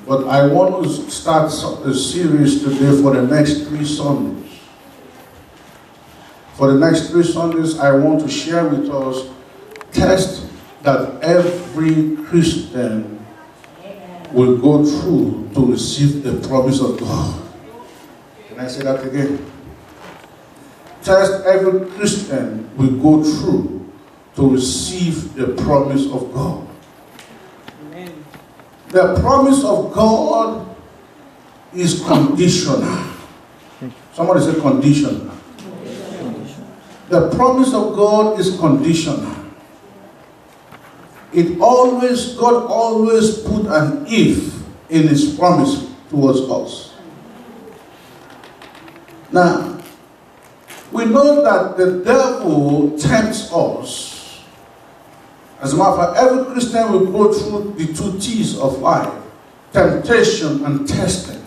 But I want to start a series today for the next 3 Sundays. For the next 3 Sundays, I want to share with us tests that every Christian will go through to receive the promise of God. Can I say that again? Test every Christian will go through to receive the promise of God. Amen. The promise of God is conditional. Somebody say conditional. The promise of God is conditional. God always put an if in His promise towards us. Now, we know that the devil tempts us. As a matter of fact, every Christian will go through the 2 T's of life: temptation and testing.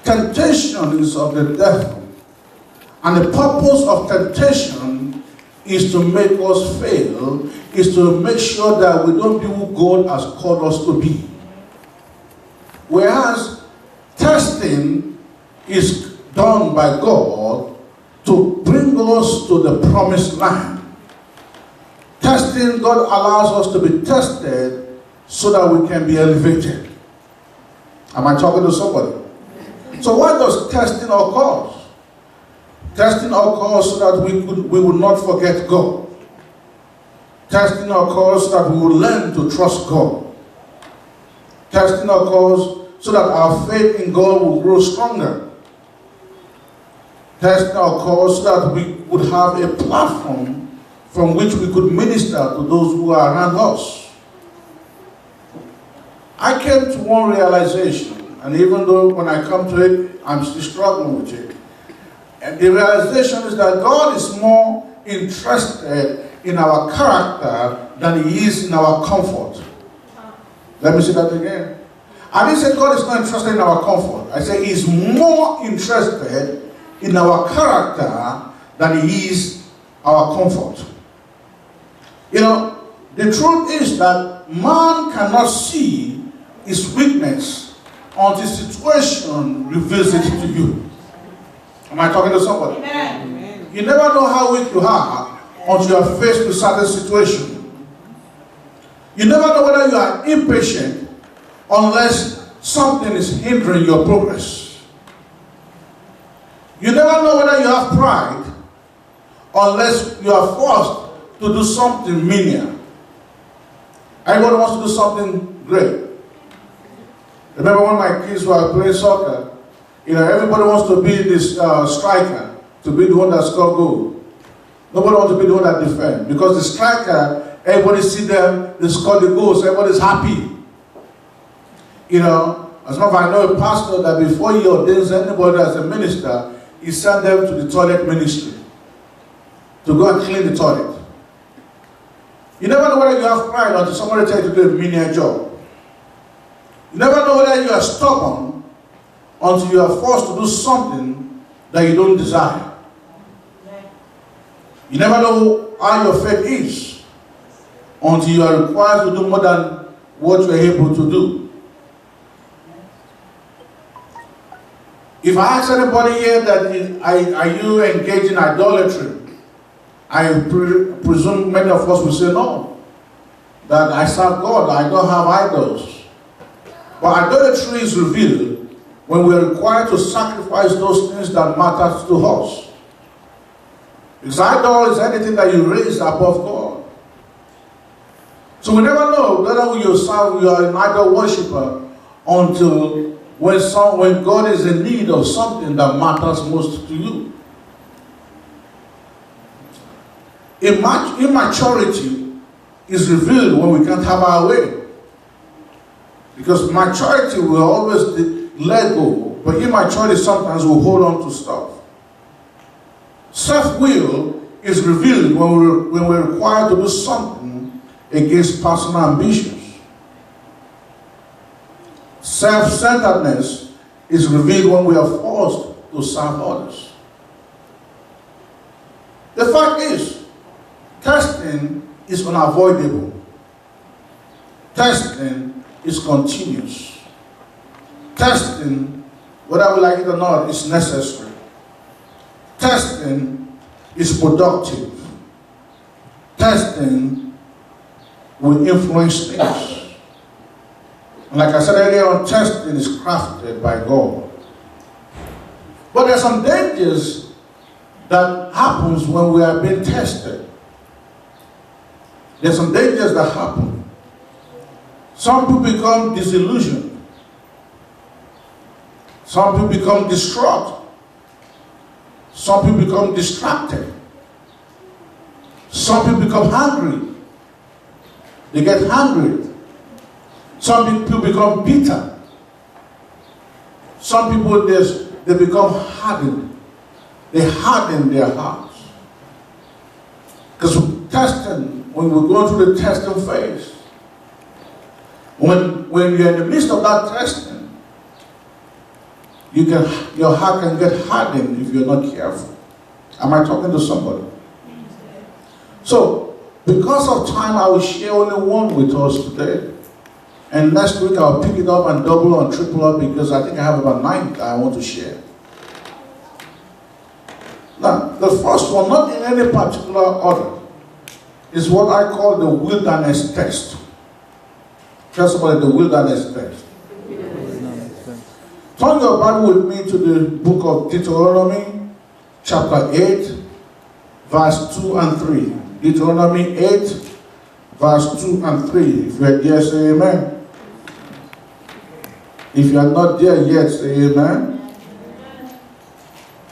Temptation is of the devil, and the purpose of temptation is to make us fail, is to make sure that we don't be who God has called us to be. Whereas testing is done by God to bring us to the promised land. Testing, God allows us to be tested so that we can be elevated. Am I talking to somebody? So why does testing occur? Testing occurs so that we will not forget God. Testing occurs so that we will learn to trust God. Testing occurs so that our faith in God will grow stronger. Testing occurs so that we would have a platform from which we could minister to those who are around us. I came to one realization, and even though when I come to it, I'm still struggling with it. And the realization is that God is more interested in our character than He is in our comfort. Let me say that again. I didn't say God is not interested in our comfort. I say He's more interested in our character than He is our comfort. You know, the truth is that man cannot see his weakness until situation reveals it to you. Am I talking to somebody? Amen. You never know how weak you are until you are faced with certain situation. You never know whether you are impatient unless something is hindering your progress. You never know whether you have pride unless you are forced to do something menial. Everybody wants to do something great. Remember when my kids were playing soccer, everybody wants to be this striker, to be the one that scored goal. Nobody wants to be the one that defends. Because the striker, everybody see them, they score the goals, everybody's happy. As a matter of fact, I know a pastor that before he ordains anybody as a minister, he sent them to the toilet ministry to go and clean the toilet. You never know whether you have pride until somebody tells you to do a menial job. You never know whether you are stubborn until you are forced to do something that you don't desire. You never know how your faith is until you are required to do more than what you are able to do. If I ask anybody here that are you engaged in idolatry, I presume many of us will say no. That I serve God, I don't have idols. But idolatry is revealed when we are required to sacrifice those things that matter to us. Because idol is anything that you raise above God. So we never know whether you are an idol worshiper until when God is in need of something that matters most to you. Immaturity is revealed when we can't have our way. Because maturity will always let go, but immaturity sometimes will hold on to stuff. Self-will is revealed when we're required to do something against personal ambitions. Self-centeredness is revealed when we are forced to serve others. The fact is, testing is unavoidable. Testing is continuous. Testing, whether we like it or not, is necessary. Testing is productive. Testing will influence things. And like I said earlier on, testing is crafted by God. But there are some dangers that happens when we are being tested. There's some dangers that happen. Some people become disillusioned. Some people become distraught. Some people become distracted. Some people become hungry. They get hungry. Some people become bitter. Some people, they become hardened. They harden their hearts. Because testing, when we're going through the testing phase, when you're in the midst of that testing, your heart can get hardened if you're not careful. Am I talking to somebody? So, because of time, I will share only one with us today. And next week, I'll pick it up and double and triple up because I think I have about 9 that I want to share. Now, the first one, not in any particular order, is what I call the wilderness test. Tell somebody the wilderness test. Turn your Bible with me to the book of Deuteronomy, chapter 8, verse 2 and 3. Deuteronomy 8, verse 2 and 3. If you are there, say amen. If you are not there yet, say amen.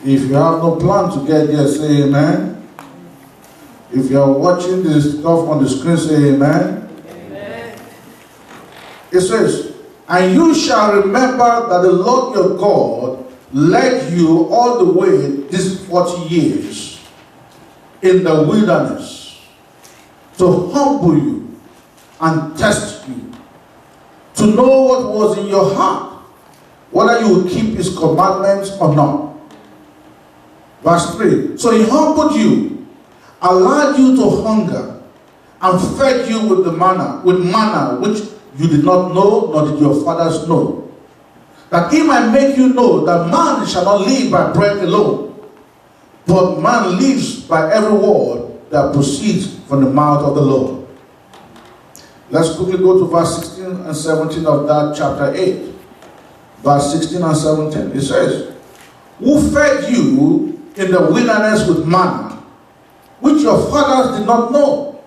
If you have no plan to get there, say amen. If you are watching this stuff on the screen, say amen. Amen. It says, and you shall remember that the Lord your God led you all the way these 40 years in the wilderness to humble you and test you, to know what was in your heart, whether you would keep his commandments or not. Verse 3. So he humbled you, allowed you to hunger, and fed you with manna which you did not know, nor did your fathers know, that he might make you know that man shall not live by bread alone, but man lives by every word that proceeds from the mouth of the Lord. Let's quickly go to verse 16 and 17 of that chapter 8. Verse 16 and 17. It says, who fed you in the wilderness with manna, which your fathers did not know,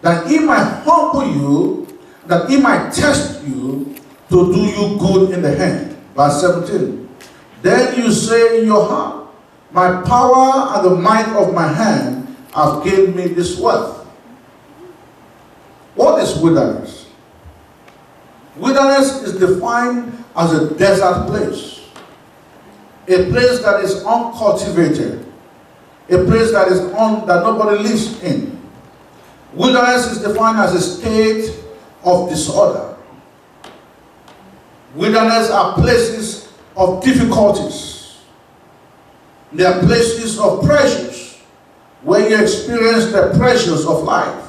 that he might humble you, that he might test you to do you good in the hand. Verse 17. Then you say in your heart, my power and the might of my hand have given me this wealth. What is wilderness? Wilderness is defined as a desert place. A place that is uncultivated. A place that nobody lives in. Wilderness is defined as a state of disorder. Wilderness are places of difficulties. They are places of pressures where you experience the pressures of life.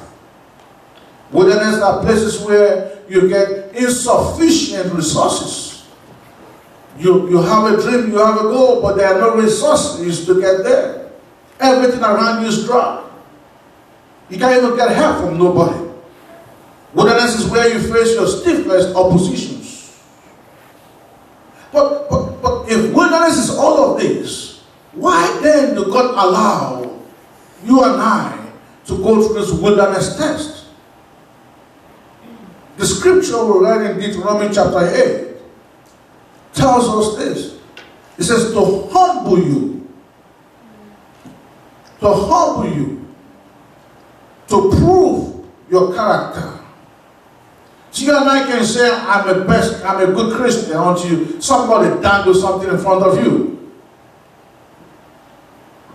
Wilderness are places where you get insufficient resources. You have a dream, you have a goal, but there are no resources to get there. Everything around you is dry. You can't even get help from nobody. Wilderness is where you face your stiffest oppositions. But if wilderness is all of this, why then do God allow you and I to go through this wilderness test? The scripture we read in Deuteronomy chapter 8 tells us this. It says to humble you. To humble you. To prove your character. So you and I can say, I'm a good Christian until somebody dangles something in front of you.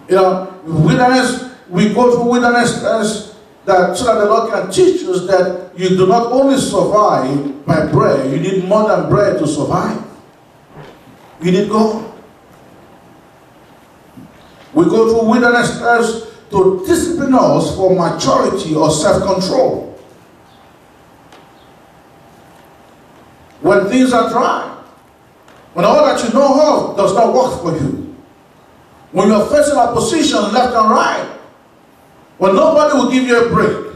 You know, wilderness, we go through wilderness so that the Lord can teach us that you do not only survive by bread, you need more than bread to survive. You need God. We go through wilderness to discipline us for maturity or self-control. When things are dry, When all that you know of does not work for you, when you're facing opposition left and right, when nobody will give you a break,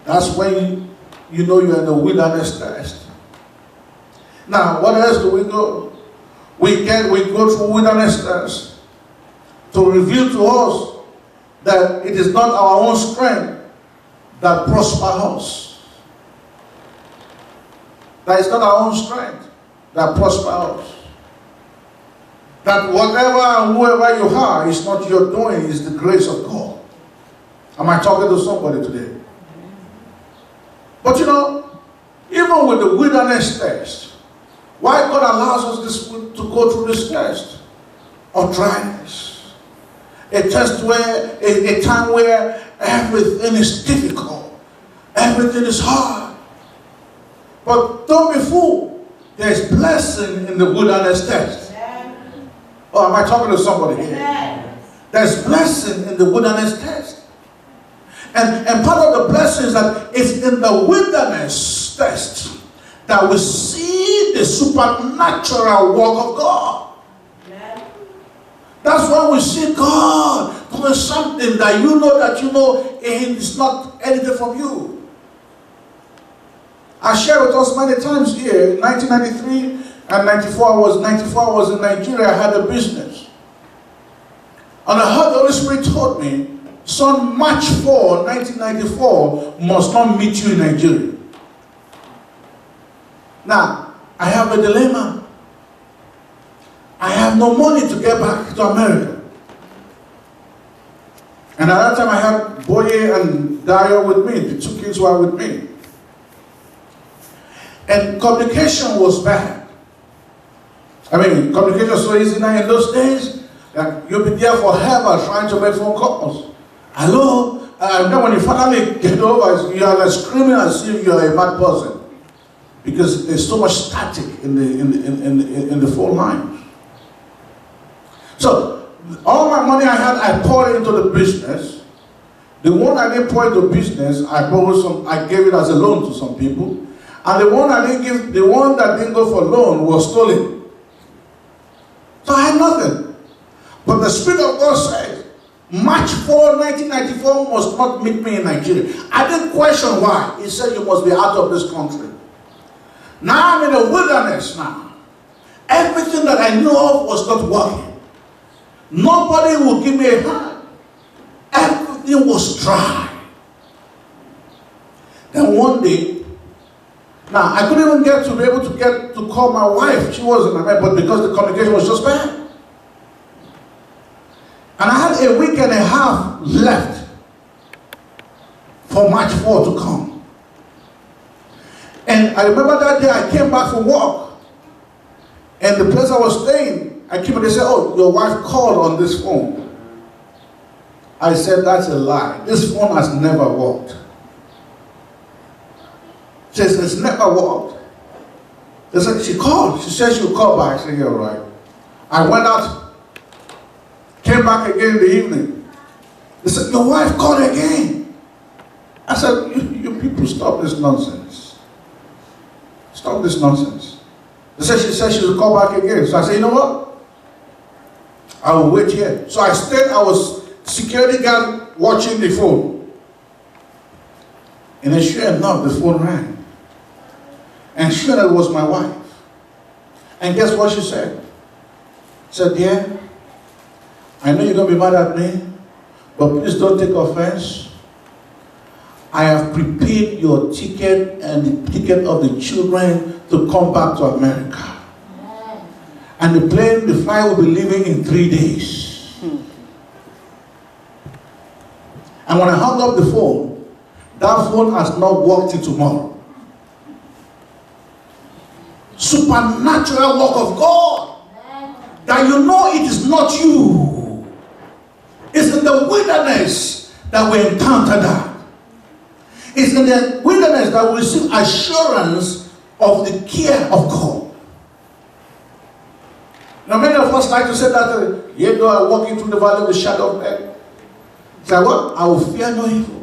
that's when you know you're in the wilderness test. Now, what else do we go? We go through wilderness test to reveal to us that it is not our own strength that prospers us. That is not our own strength that prospers us. That whatever and whoever you are is not your doing, it's the grace of God. Am I talking to somebody today? But you know, even with the wilderness test, why God allows us to go through this test of dryness? A test where, a time where everything is difficult, everything is hard. But don't be fooled. There's blessing in the wilderness test. Oh, am I talking to somebody here? There's blessing in the wilderness test. And part of the blessing is that it's in the wilderness test that we see the supernatural work of God. That's why we see God doing something that you know it's not anything from you. I shared with us many times here. In 1993 and 94, I was in Nigeria. I had a business. And I heard the Holy Spirit told me, son, March 4, 1994 must not meet you in Nigeria. Now, I have a dilemma. I have no money to get back to America. And at that time I had Boye and Dayo with me. The two kids were with me. And communication was bad. I mean, communication was so easy now in those days. You'll be there forever trying to make phone calls. Hello? And then when you finally get over, you are like screaming as if you are a mad person. Because there's so much static in the phone lines. So, all my money I had, I poured into the business. The one I didn't pour into business, I gave it as a loan to some people. And the one that didn't go for loan was stolen. So I had nothing. But the Spirit of God said, March 4, 1994 must not meet me in Nigeria. I didn't question why. He said, you must be out of this country. Now I'm in the wilderness now. Everything that I knew of was not working. Nobody would give me a hand. Everything was dry. Then one day, now I couldn't even get to be able to call my wife. She wasn't America, but because the communication was just bad. And I had a week and a half left for March 4 to come. And I remember that day I came back from work. And the place I was staying, I came and they said, oh, your wife called on this phone. I said, that's a lie. This phone has never worked. She says, it's never worked. They said, she called. She said she'll call back. I said, you're right. I went out, came back again in the evening. They said, your wife called again. I said, you people stop this nonsense. Stop this nonsense. They said she said she would call back again. So I said, you know what? I will wait here. So I stayed, I was security guard watching the phone. And then sure enough, the phone rang. And sure enough, it was my wife. And guess what she said? She said, dear, I know you're going to be mad at me, but please don't take offense. I have prepared your ticket and the ticket of the children to come back to America. And the flight will be leaving in 3 days. And when I hung up the phone, that phone has not worked till tomorrow. Supernatural work of God. That you know it is not you. It's in the wilderness that we encounter that. It's in the wilderness that we receive assurance of the care of God. Now many of us like to say that, yet though I walk into the valley of the shadow of death, say what? I will fear no evil.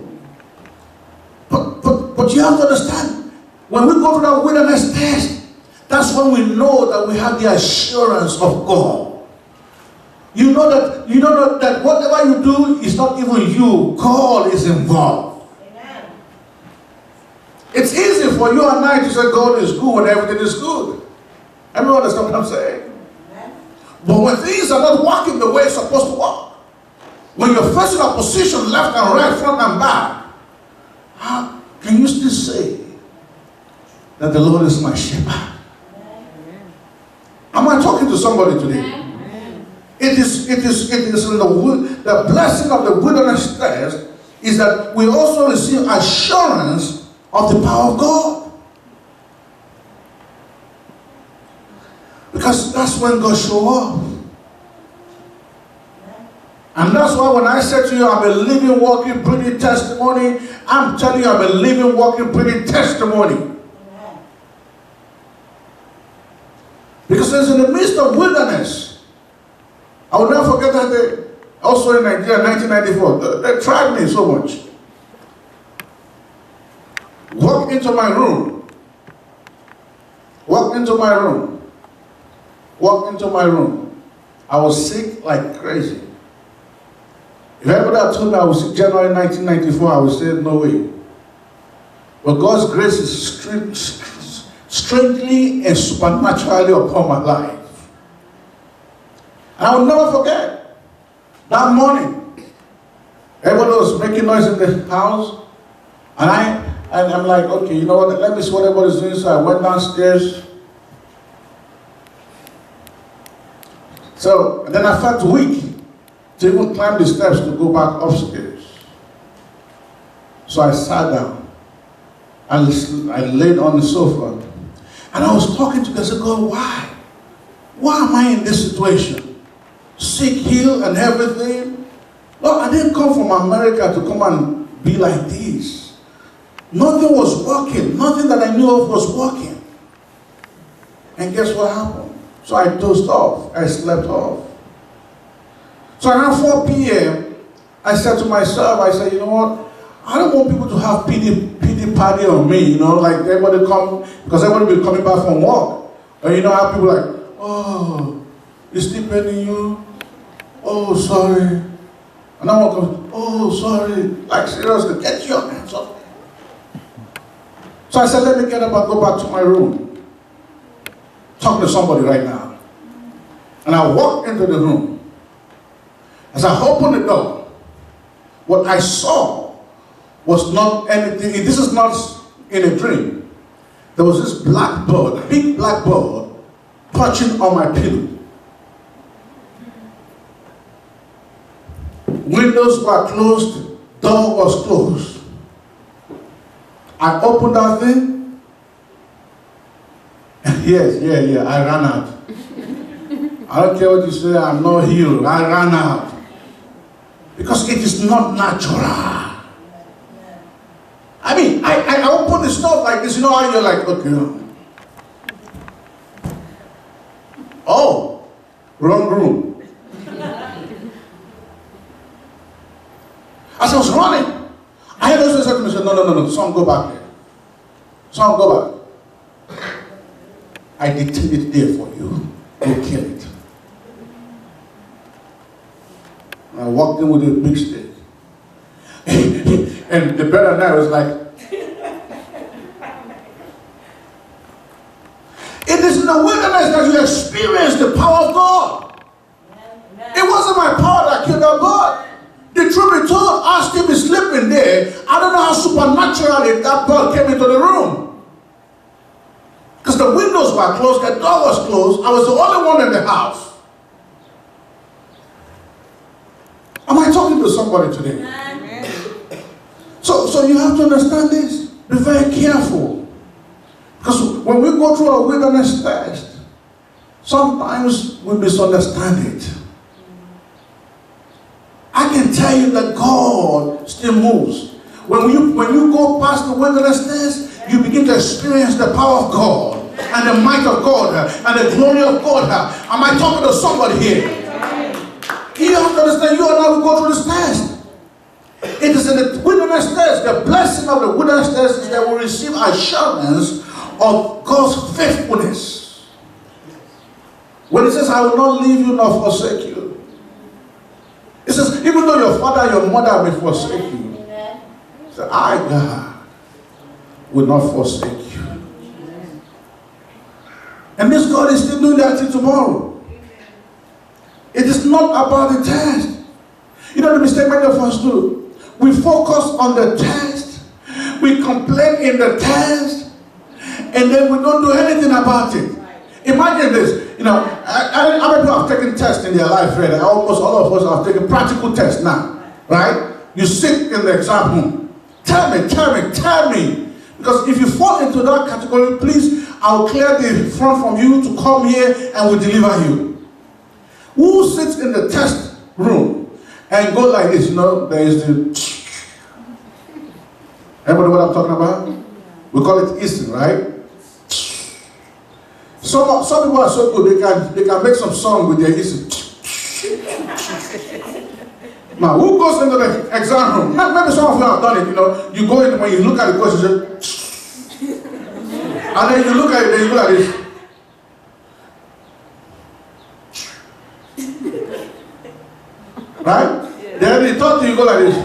But you have to understand, when we go through that wilderness test, That's when we know that we have the assurance of God. You know that whatever you do is not even you. God is involved. Amen. It's easy for you and I to say God is good when everything is good. Everyone understand what I'm saying? Amen. But when things are not working the way it's supposed to work, when you're facing a position left and right, front and back, how can you still say that the Lord is my shepherd? Amen. Am I talking to somebody today? Amen. It is in the blessing of the wilderness test is that we also receive assurance of the power of God. Because that's when God shows up. And that's why when I said to you, I'm a living, walking, breathing testimony, I'm telling you, I'm a living, walking, breathing testimony. Because it's in the midst of wilderness. I will never forget that day. Also in Nigeria, 1994, they tried me so much. Walk into my room. Walk into my room. Walk into my room. I was sick like crazy. If everybody had told me I was sick January 1994, I would say no way. But God's grace is strangely and supernaturally upon my life. And I will never forget that morning. Everybody was making noise in the house. And I'm like, okay, you know what? Let me see what everybody's doing. So I went downstairs. So and then I felt weak to even climb the steps to go back upstairs. So I sat down and I laid on the sofa. And I was talking to God. I said, God, why? Why am I in this situation? Sick, healed, and everything. Lord, I didn't come from America to come and be like this. Nothing was working. Nothing that I knew of was working. And guess what happened? So I dozed off. I slept off. So around 4 p.m., I said to myself, I said, you know what? I don't want people to have pity party on me, you know, like everybody come, because everybody will be coming back from work. And you know how people are like, oh, is still paining you? Oh, sorry. And I want to go, oh, sorry. Like seriously, get your hands off. So I said, let me get up and go back to my room. Talk to somebody right now. And I walked into the room. As I opened the door, what I saw was not anything. This is not in a dream. There was this black bird, a big black bird, perching on my pillow. Windows were closed, door was closed. I opened that thing, and yes, I ran out. I don't care what you say, I'm not healed. I ran out. Because it is not natural. I mean, I open the stuff like this, you know how you're like, okay. Oh, wrong room. As I was running, I heard those say to me, no, son, go back there. Son, go back. I detained it there for you. Go kill it. And I walked in with a big stick. And the better night was like, it is in the wilderness that you experience the power of God. It wasn't my power that killed that bird. The truth be told, I still be sleeping there. I don't know how supernaturally that bird came into the room. Because the windows were closed, the door was closed. I was the only one in the house. Am I talking to somebody today? So you have to understand this. Be very careful. Because when we go through a wilderness test, sometimes we misunderstand it. I can tell you that God still moves. When you go past the wilderness test, you begin to experience the power of God and the might of God and the glory of God. Am I talking to somebody here? You have to understand, you and I will go through this test. It is in the wilderness test, the blessing of the wilderness test is that we receive assurance of God's faithfulness. When it says, I will not leave you nor forsake you. It says, even though your father and your mother may forsake you, say, I, God, will not forsake you. And this God is still doing that till tomorrow. It is not about the test. You know the mistake many of us do? We focus on the test. We complain in the test. And then we don't do anything about it. Imagine this. You know, how many people have taken tests in their life, right? Almost all of us have taken practical tests now. Right? You sit in the exam room. Tell me. Because if you fall into that category, please, I'll clear the front from you to come here and we'll deliver you. Who sits in the test room and go like this? You know, there is the... Everybody know what I'm talking about? We call it Easton, right? Some people are so good, they can make some song with their Easton. Now, who goes into the exam room? Maybe some of you have done it, you know. You go in, when you look at the question, and then you look at it, then you go like this. Right? Yeah. Then they talk to you, go like this.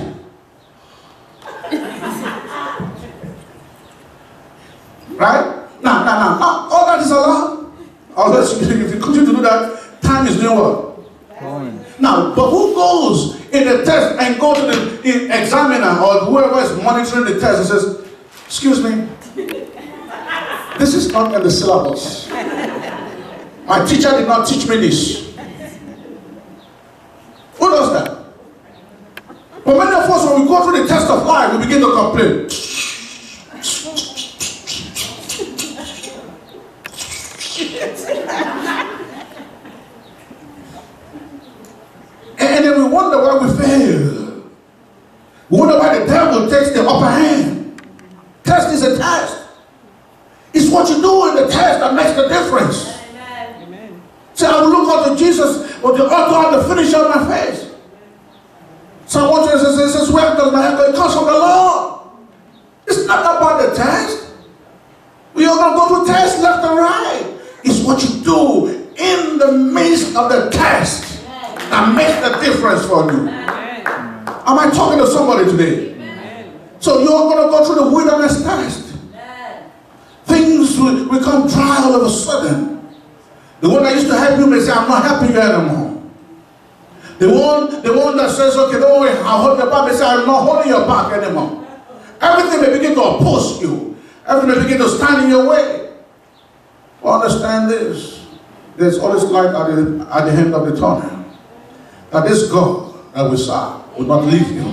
Right? Now, all that is allowed. Unless if you continue to do that, time is doing what? Now, but who goes in the test and go to the examiner or whoever is monitoring the test and says, excuse me, this is not in the syllabus. My teacher did not teach me this. Who does that? But many of us, when we go through the test of life, we begin to complain. And then we wonder why we fail. We wonder why the devil takes the upper hand. Test is a test. It's what you do in the test that makes the difference. Amen. So I will look unto Jesus, or the author and the finisher of my faith. Psalm 126 says, where does my help go? It comes from the Lord. It's not about the test. We are going to go through tests left and right. It's what you do in the midst of the test that makes the difference for you. Am I talking to somebody today? Amen. So you're going to go through the wilderness test. Amen. Things will become dry all of a sudden. The one that used to help you may say, I'm not helping you anymore. The one that says, okay, don't worry, I'll hold your back, may say, I'm not holding your back anymore. Everything may begin to oppose you. Everything may begin to stand in your way. Well, understand this. There's always light at the end of the tunnel. That this God that we serve will not leave you.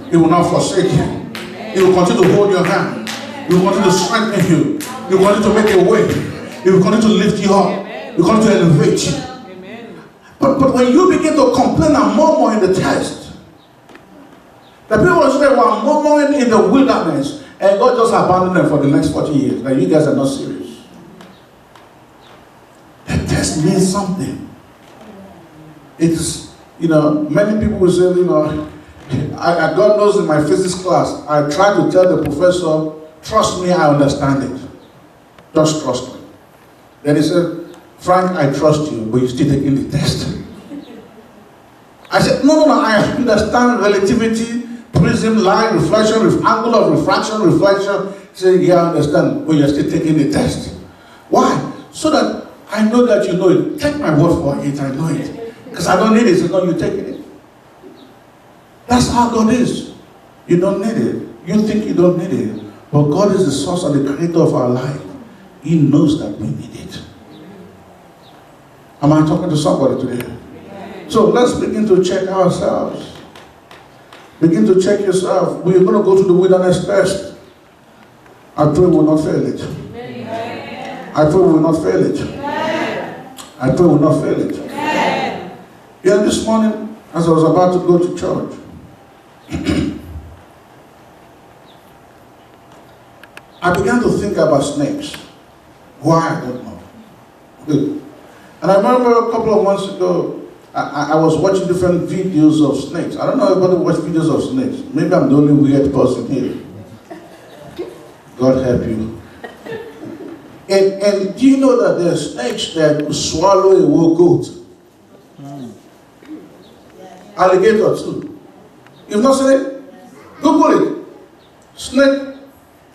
He will not forsake you. He will continue to hold your hand. He will continue to strengthen you. He will continue to make a way. He will continue to lift you up. He will continue to elevate you. But when you begin to complain and murmur in the test, the people will say, well, I'm murmuring in the wilderness, and God just abandoned them for the next 40 years. Like, you guys are not serious. The test means something. It is, you know, many people will say, you know, God knows in my physics class, I try to tell the professor, trust me, I understand it. Just trust me. Then he said, Frank, I trust you, but you're still taking the test. I said, no, I understand relativity, prism, line, reflection, angle of refraction, reflection. He said, yeah, I understand, but you're still taking the test. Why? So that I know that you know it. Take my word for it, I know it. Because I don't need it, so no, you're taking it. That's how God is. You don't need it. You think you don't need it. But God is the source and the creator of our life. He knows that we need it. Am I talking to somebody today? So let's begin to check ourselves. Begin to check yourself. We're going to go to the wilderness test. I pray we will not fail it. I pray we will not fail it. I pray we will not fail it. Yeah, this morning, as I was about to go to church, I began to think about snakes. Why? I don't know. Good. And I remember a couple of months ago, I was watching different videos of snakes. I don't know if anybody watch videos of snakes. Maybe I'm the only weird person here. God help you. And do you know that there are snakes that will swallow a whole goat? Alligator too. You've not seen it? Google it. Snake.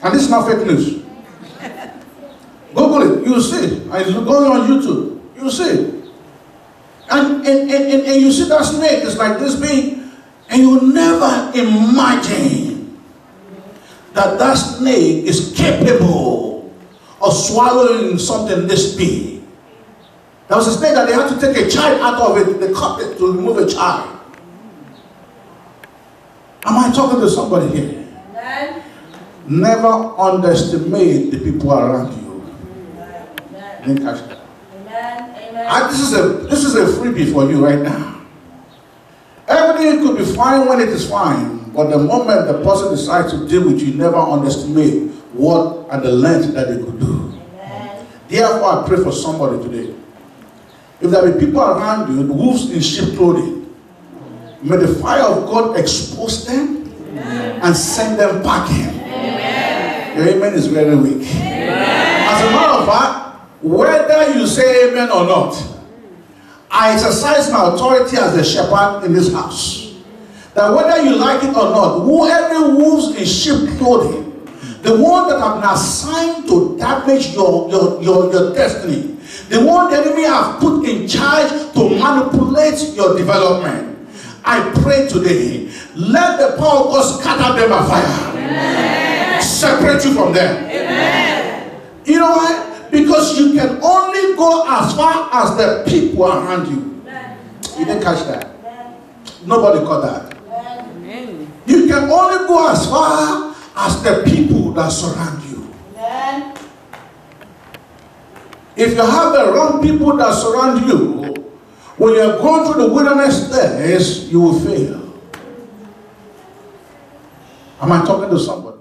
And this is not fake news. Google it. You'll see it. And go on YouTube. You'll see it. And you see that snake is like this big. And you'll never imagine that that snake is capable of swallowing something this big. There was a snake that they had to take a child out of it. They cut it to remove a child. Am I talking to somebody here? Amen. Never underestimate the people around you. Amen. Didn't catch that. Amen. Amen. This is a freebie for you right now. Everything could be fine when it is fine, but the moment the person decides to deal with you, never underestimate what and the length that they could do. Amen. Therefore, I pray for somebody today. If there be people around you, the wolves in sheep clothing, may the fire of God expose them, amen, and send them packing. Amen. Your amen is very weak. Amen. As a matter of fact, whether you say amen or not, I exercise my authority as a shepherd in this house. That whether you like it or not, whoever wolves in sheep clothing, the one that have been assigned to damage your destiny, the one the enemy have put in charge to manipulate your development, I pray today, let the power of God scatter them by fire. Amen. Separate you from them. Amen. You know why? Because you can only go as far as the people around you. Amen. You didn't catch that? Amen. Nobody caught that. Amen. You can only go as far as the people that surround you. Amen. If you have the wrong people that surround you, when you are going through the wilderness days, you will fail. Am I talking to somebody?